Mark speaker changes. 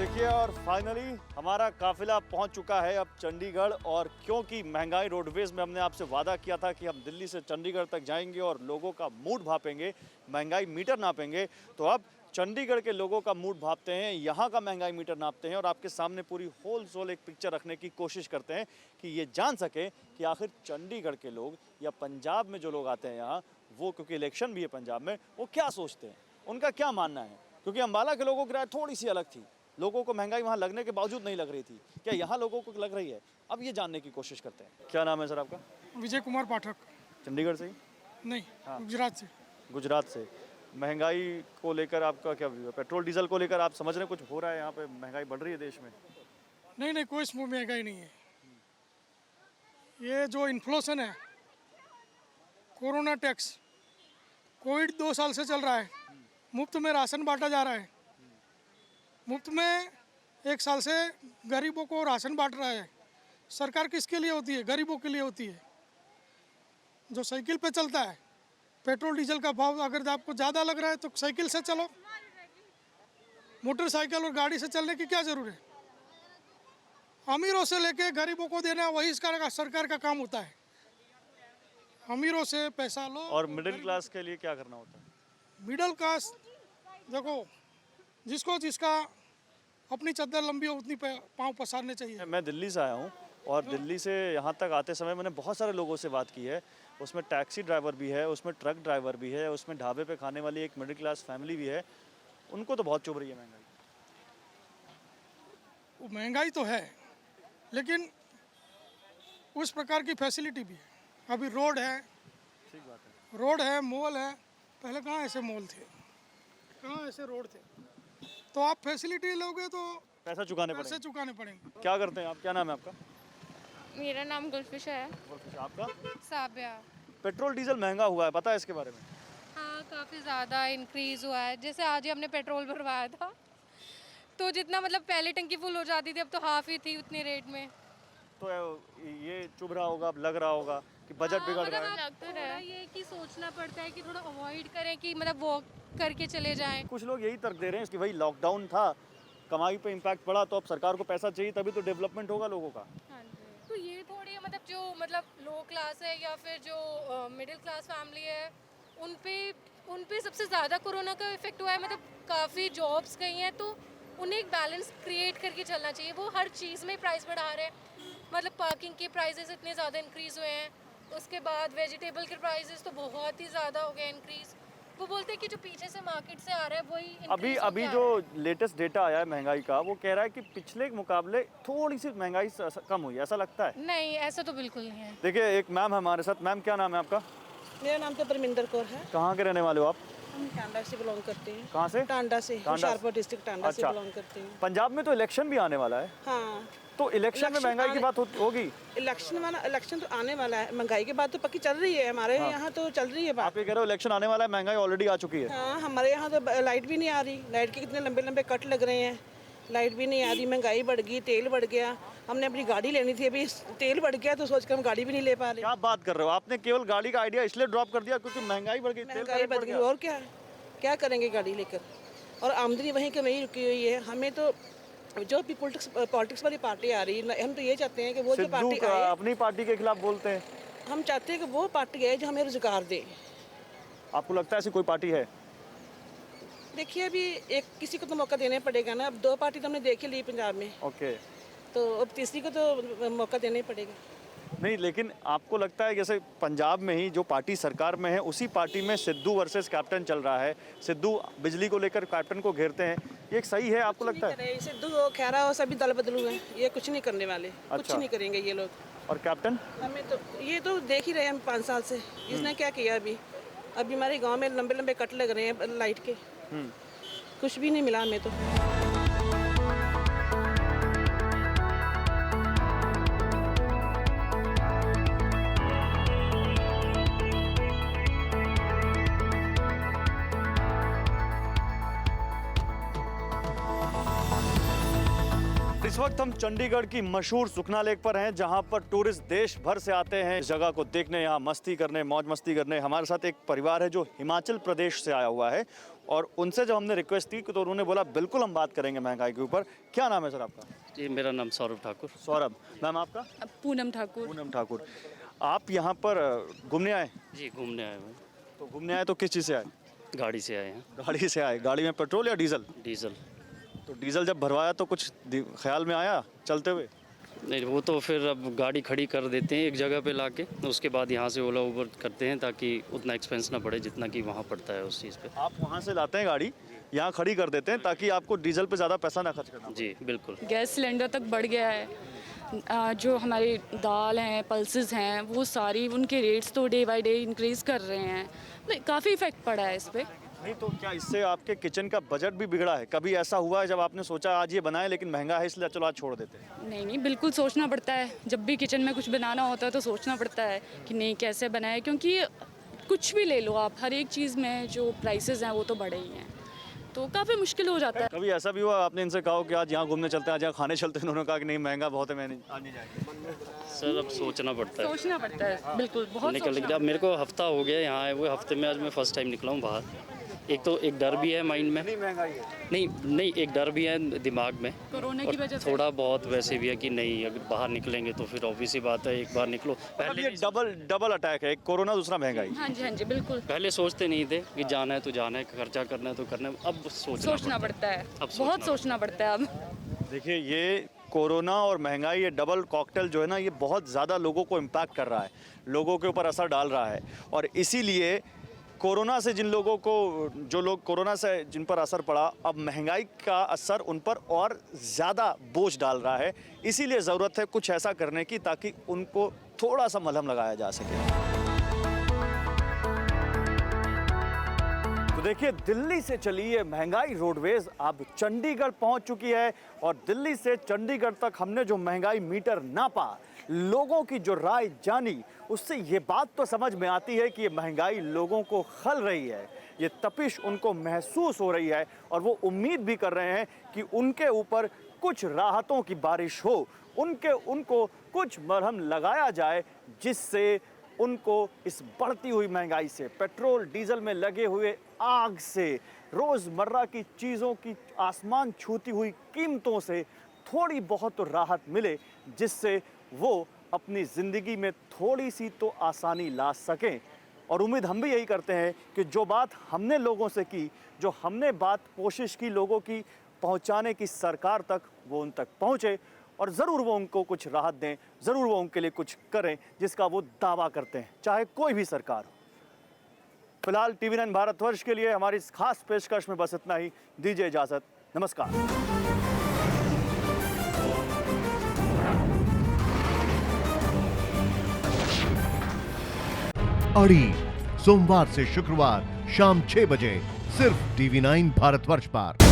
Speaker 1: देखिए और फाइनली हमारा काफिला पहुंच चुका है अब चंडीगढ़। और क्योंकि महंगाई रोडवेज में हमने आपसे वादा किया था कि हम दिल्ली से चंडीगढ़ तक जाएंगे और लोगों का मूड भापेंगे, महंगाई मीटर नापेंगे, तो अब चंडीगढ़ के लोगों का मूड भापते हैं, यहाँ का महंगाई मीटर नापते हैं और आपके सामने पूरी होल सोल एक पिक्चर रखने की कोशिश करते हैं कि ये जान सकें कि आखिर चंडीगढ़ के लोग या पंजाब में जो लोग आते हैं यहाँ, वो क्योंकि इलेक्शन भी है पंजाब में, वो क्या सोचते हैं, उनका क्या मानना है। क्योंकि अम्बाला के लोगों की राय थोड़ी सी अलग थी, लोगों को महंगाई वहाँ लगने के बावजूद नहीं लग रही थी, क्या यहाँ लोगों को लग रही है, अब ये जानने की कोशिश करते हैं। क्या नाम है सर आपका?
Speaker 2: विजय कुमार पाठक।
Speaker 1: चंडीगढ़ से ही?
Speaker 2: नहीं,
Speaker 1: हाँ।
Speaker 2: गुजरात से।
Speaker 1: गुजरात से। महंगाई को लेकर आपका क्या व्यू है? पेट्रोल डीजल को लेकर आप समझ रहे हैं कुछ हो रहा है यहाँ पे, महंगाई बढ़ रही है देश में?
Speaker 2: नहीं, कोई इसमें महंगाई नहीं है। ये जो इन्फ्लेशन है, कोरोना टैक्स, कोविड 2 साल से चल रहा है, मुफ्त में राशन बांटा जा रहा है, मुफ्त में 1 साल से गरीबों को राशन बांट रहा है। सरकार किसके लिए होती है? गरीबों के लिए होती है। जो साइकिल पे चलता है, पेट्रोल डीजल का भाव अगर आपको ज़्यादा लग रहा है तो साइकिल से चलो, मोटरसाइकिल और गाड़ी से चलने की क्या ज़रूरत है? अमीरों से लेके गरीबों को देना, वही इसका सरकार का काम होता है। अमीरों से पैसा लो।
Speaker 1: और मिडिल क्लास के लिए क्या करना होता है?
Speaker 2: मिडिल क्लास देखो, जिसको जिसका अपनी चद्दर लंबी हो उतनी पाँव पसारने चाहिए।
Speaker 1: मैं दिल्ली से आया हूँ और दिल्ली से यहाँ तक आते समय मैंने बहुत सारे लोगों से बात की है। उसमें टैक्सी ड्राइवर भी है, उसमें ट्रक ड्राइवर भी है, उसमें ढाबे पे खाने वाली एक मिडिल क्लास फैमिली भी है। उनको तो बहुत चुभ रही है महंगाई।
Speaker 2: वो महंगाई तो है, लेकिन उस प्रकार की फैसिलिटी भी है। अभी रोड है,
Speaker 1: ठीक बात है,
Speaker 2: रोड है, मॉल है। पहले कहाँ ऐसे मॉल थे, कहाँ ऐसे रोड थे? तो आप फैसिलिटी लोगे तो
Speaker 1: पैसा चुकाने
Speaker 2: पैसे
Speaker 1: पड़ेंगे।
Speaker 2: चुकाने पड़ेंगे।
Speaker 1: क्या करते हैं आप? क्या नाम है आपका?
Speaker 3: मेरा नाम गुलफिश है।
Speaker 1: आपका?
Speaker 3: साबिया।
Speaker 1: पेट्रोल डीजल महंगा हुआ है, पता है इसके बारे में?
Speaker 3: हाँ, काफ़ी ज़्यादा इंक्रीज़ हुआ है। जैसे आज ही हमने पेट्रोल भरवाया था, तो जितना मतलब पहले टंकी फुल हो जाती थी, अब तो हाफ ही थी उतने रेट में।
Speaker 1: तो ये चुभ रहा होगा, अब लग रहा होगा कि बजट बिगड़ रहा है।
Speaker 3: लग तो रहा है ये कि सोचना पड़ता है कि थोड़ा अवॉइड करें, कि मतलब वॉक करके चले जाएं।
Speaker 1: कुछ लोग यही तर्क दे रहे हैं कि भाई लॉकडाउन था, कमाई पे इम्पैक्ट पड़ा, तो अब सरकार को पैसा चाहिए, तभी तो डेवलपमेंट होगा लोगों का।
Speaker 3: हाँ जी। तो ये थोड़ी मतलब जो मतलब लो क्लास है या फिर जो मिडिल क्लास फैमिली है, उन पे सबसे ज़्यादा कोरोना का इफेक्ट हुआ है। मतलब काफ़ी जॉब्स गई हैं, तो उन्हें एक बैलेंस क्रिएट करके चलना चाहिए। वो हर चीज़ में प्राइस बढ़ा रहे हैं। मतलब पार्किंग के प्राइसेस इतने ज़्यादा इंक्रीज़ हुए हैं, उसके बाद वेजिटेबल के प्राइसेस तो बहुत ही ज़्यादा हो गए इंक्रीज़। वो बोलते हैं कि जो पीछे से मार्केट से आ रहा है वही
Speaker 1: अभी जो लेटेस्ट डेटा आया है महंगाई का, वो कह रहा है कि पिछले के मुकाबले थोड़ी सी महंगाई कम हुई है, ऐसा लगता है?
Speaker 3: नहीं, ऐसा तो बिल्कुल नहीं है।
Speaker 1: देखिए एक मैम हमारे साथ। मैम क्या नाम है आपका?
Speaker 4: मेरा नाम तो परमिंदर कौर है।
Speaker 1: कहाँ के रहने वाले हो आप?
Speaker 4: हम टांडा से बिलोंग करते हैं।
Speaker 1: कहाँ से?
Speaker 4: टांडा से, होशियारपुर डिस्ट्रिक्ट टांडा से
Speaker 1: अच्छा।
Speaker 4: बिलोंग करते हैं।
Speaker 1: पंजाब में तो इलेक्शन भी आने वाला है,
Speaker 4: हाँ,
Speaker 1: तो इलेक्शन में महंगाई की बात होगी?
Speaker 4: इलेक्शन तो आने वाला है। महंगाई की बात तो पक्की चल रही है, हमारे यहाँ तो चल रही है बात।
Speaker 1: आप ये कह रहे हो इलेक्शन आने वाला है, महंगाई ऑलरेडी आ चुकी है?
Speaker 4: हाँ, हमारे यहाँ तो लाइट भी नहीं आ रही। लाइट के कितने लंबे लंबे कट लग रहे हैं, लाइट भी नहीं आ रही। महंगाई बढ़ गई, तेल बढ़ गया। हमने अपनी गाड़ी लेनी थी, अभी तेल बढ़ गया तो सोच कर हम गाड़ी भी नहीं ले पा रहे।
Speaker 1: क्या बात कर रहे हो? आपने केवल गाड़ी का आइडिया इसलिए ड्रॉप कर दिया क्योंकि महंगाई बढ़ गई, तेल का
Speaker 4: महंगाई
Speaker 1: रेट
Speaker 4: बढ़
Speaker 1: बढ़
Speaker 4: गई,
Speaker 1: गया?
Speaker 4: और क्या करेंगे गाड़ी लेकर? और आमदनी वहीं की वहीं रुकी हुई है। हमें तो जो भी पॉलिटिक्स वाली पार्टी आ रही है, हम तो ये चाहते हैं कि वो जो पार्टी आए,
Speaker 1: अपनी पार्टी के खिलाफ बोलते हैं।
Speaker 4: हम चाहते हैं कि वो पार्टी आए जो हमें रोजगार दे।
Speaker 1: आपको लगता है ऐसी कोई पार्टी है?
Speaker 4: देखिए, अभी एक किसी को तो मौका देना पड़ेगा ना। अब 2 पार्टी तो हमने देख ही ली पंजाब में,
Speaker 1: ओके।
Speaker 4: तो अब तीसरी को तो मौका देना ही पड़ेगा।
Speaker 1: नहीं, लेकिन आपको लगता है जैसे पंजाब में ही जो पार्टी सरकार में है, उसी पार्टी में सिद्धू वर्सेस कैप्टन चल रहा है, सिद्धू बिजली को लेकर कैप्टन को घेरते हैं, ये एक सही है आपको लगता है?
Speaker 4: सिद्धू हो, खैरा हो, सभी दल बदलू हैं, ये कुछ नहीं करने वाले। कुछ
Speaker 1: अच्छा।
Speaker 4: नहीं करेंगे ये लोग।
Speaker 1: और कैप्टन?
Speaker 4: हमें तो ये तो देख ही रहे हैं हम 5 साल से। इसने क्या किया? अभी हमारे गांव में लंबे लंबे कट लग रहे हैं लाइट के। कुछ भी नहीं मिला हमें तो।
Speaker 1: इस वक्त हम चंडीगढ़ की मशहूर सुखना लेक पर हैं, जहां पर टूरिस्ट देश भर से आते हैं इस जगह को देखने, यहाँ मस्ती करने, मौज मस्ती करने। हमारे साथ एक परिवार है जो हिमाचल प्रदेश से आया हुआ है। और उनसे जब हमने रिक्वेस्ट की तो उन्होंने बोला बिल्कुल हम बात करेंगे महंगाई के ऊपर। क्या नाम है सर आपका?
Speaker 5: जी मेरा नाम सौरभ ठाकुर।
Speaker 1: सौरभ। मैम आपका?
Speaker 6: पूनम ठाकुर।
Speaker 1: पूनम ठाकुर। आप यहाँ पर घूमने आए?
Speaker 5: जी घूमने आए हुए
Speaker 1: तो घूमने आए तो किस चीज़ से आए?
Speaker 5: गाड़ी से आए हैं।
Speaker 1: गाड़ी से आए। गाड़ी में पेट्रोल या डीजल?
Speaker 5: डीजल।
Speaker 1: तो डीजल जब भरवाया तो कुछ ख्याल में आया चलते हुए?
Speaker 5: नहीं वो तो फिर अब गाड़ी खड़ी कर देते हैं एक जगह पे लाके, उसके बाद यहाँ से ओला उबर करते हैं ताकि उतना एक्सपेंस ना बढ़े जितना कि वहाँ पड़ता है उस चीज़ पे।
Speaker 1: आप वहाँ से लाते हैं गाड़ी, यहाँ खड़ी कर देते हैं ताकि आपको डीजल पे ज़्यादा पैसा ना खर्च करना पड़े।
Speaker 5: जी बिल्कुल।
Speaker 6: गैस सिलेंडर तक बढ़ गया है। जो हमारी दाल हैं, पल्सेस हैं, वो सारी उनके रेट्स तो डे बाय डे इंक्रीज़ कर रहे हैं। काफ़ी इफेक्ट पड़ा है इस पर।
Speaker 1: नहीं तो क्या इससे आपके किचन का बजट भी बिगड़ा है? कभी ऐसा हुआ है जब आपने सोचा आज ये बनाए लेकिन महंगा है इसलिए चलो आज छोड़ देते हैं?
Speaker 6: नहीं नहीं, बिल्कुल सोचना पड़ता है। जब भी किचन में कुछ बनाना होता है तो सोचना पड़ता है कि नहीं कैसे बनाए, क्योंकि कुछ भी ले लो आप, हर एक चीज़ में जो प्राइसेस हैं वो तो बढ़े ही हैं, तो काफ़ी मुश्किल हो जाता है।
Speaker 1: कभी ऐसा भी हुआ आपने इनसे कहा कि आज यहाँ घूमने चलते हैं, आज यहाँ खाने चलते हैं, उन्होंने कहा कि नहीं महंगा बहुत है, मैं नहीं आज नहीं जाएंगे?
Speaker 5: सर अब सोचना पड़ता है।
Speaker 6: सोचना पड़ता है बिल्कुल, बहुत
Speaker 5: निकल
Speaker 6: सोचना
Speaker 5: गया। मेरे को हफ्ता हो गया यहाँ आए हुए, हफ्ते में आज मैं फर्स्ट टाइम निकला हूँ बाहर। एक तो एक डर भी है माइंड में।
Speaker 1: नहीं महंगाई है।
Speaker 5: नहीं एक डर भी है दिमाग में,
Speaker 6: कोरोना की
Speaker 5: और
Speaker 6: वजह से।
Speaker 5: थोड़ा बहुत वैसे भी है कि नहीं अगर बाहर निकलेंगे तो फिर ऑब्वियस ही बात है, एक बार निकलो।
Speaker 1: मतलब ये डबल अटैक है, एक कोरोना दूसरा महंगाई।
Speaker 6: हाँ जी बिल्कुल।
Speaker 5: पहले सोचते नहीं थे कि जाना है तो जाना है, खर्चा करना है तो करना है, अब
Speaker 6: सोचना पड़ता है,
Speaker 5: अब
Speaker 6: बहुत सोचना पड़ता है अब।
Speaker 1: देखिए ये कोरोना और महंगाई, ये डबल कॉकटेल जो है ना, ये बहुत ज़्यादा लोगों को इम्पैक्ट कर रहा है, लोगों के ऊपर असर डाल रहा है। और इसीलिए कोरोना से जिन लोगों को, जो लोग कोरोना से जिन पर असर पड़ा, अब महंगाई का असर उन पर और ज़्यादा बोझ डाल रहा है। इसीलिए ज़रूरत है कुछ ऐसा करने की ताकि उनको थोड़ा सा मलहम लगाया जा सके। तो देखिए दिल्ली से चली ये महंगाई रोडवेज अब चंडीगढ़ पहुंच चुकी है, और दिल्ली से चंडीगढ़ तक हमने जो महंगाई मीटर नापा, लोगों की जो राय जानी, उससे ये बात तो समझ में आती है कि ये महंगाई लोगों को खल रही है, ये तपिश उनको महसूस हो रही है, और वो उम्मीद भी कर रहे हैं कि उनके ऊपर कुछ राहतों की बारिश हो, उनको कुछ मरहम लगाया जाए, जिससे उनको इस बढ़ती हुई महंगाई से, पेट्रोल डीजल में लगे हुए आग से, रोज़मर्रा की चीज़ों की आसमान छूती हुई कीमतों से थोड़ी बहुत तो राहत मिले, जिससे वो अपनी ज़िंदगी में थोड़ी सी तो आसानी ला सकें। और उम्मीद हम भी यही करते हैं कि जो बात हमने लोगों से की, जो हमने बात कोशिश की लोगों की पहुंचाने की सरकार तक, वो उन तक पहुंचे, और ज़रूर वो उनको कुछ राहत दें, ज़रूर वो उनके लिए कुछ करें जिसका वो दावा करते हैं, चाहे कोई भी सरकार हो। फिलहाल TV9 भारतवर्ष के लिए हमारी इस खास पेशकश में बस इतना ही। दीजिए इजाज़त, नमस्कार।
Speaker 7: अड़ी सोमवार से शुक्रवार शाम 6 बजे सिर्फ TV9 भारतवर्ष पर।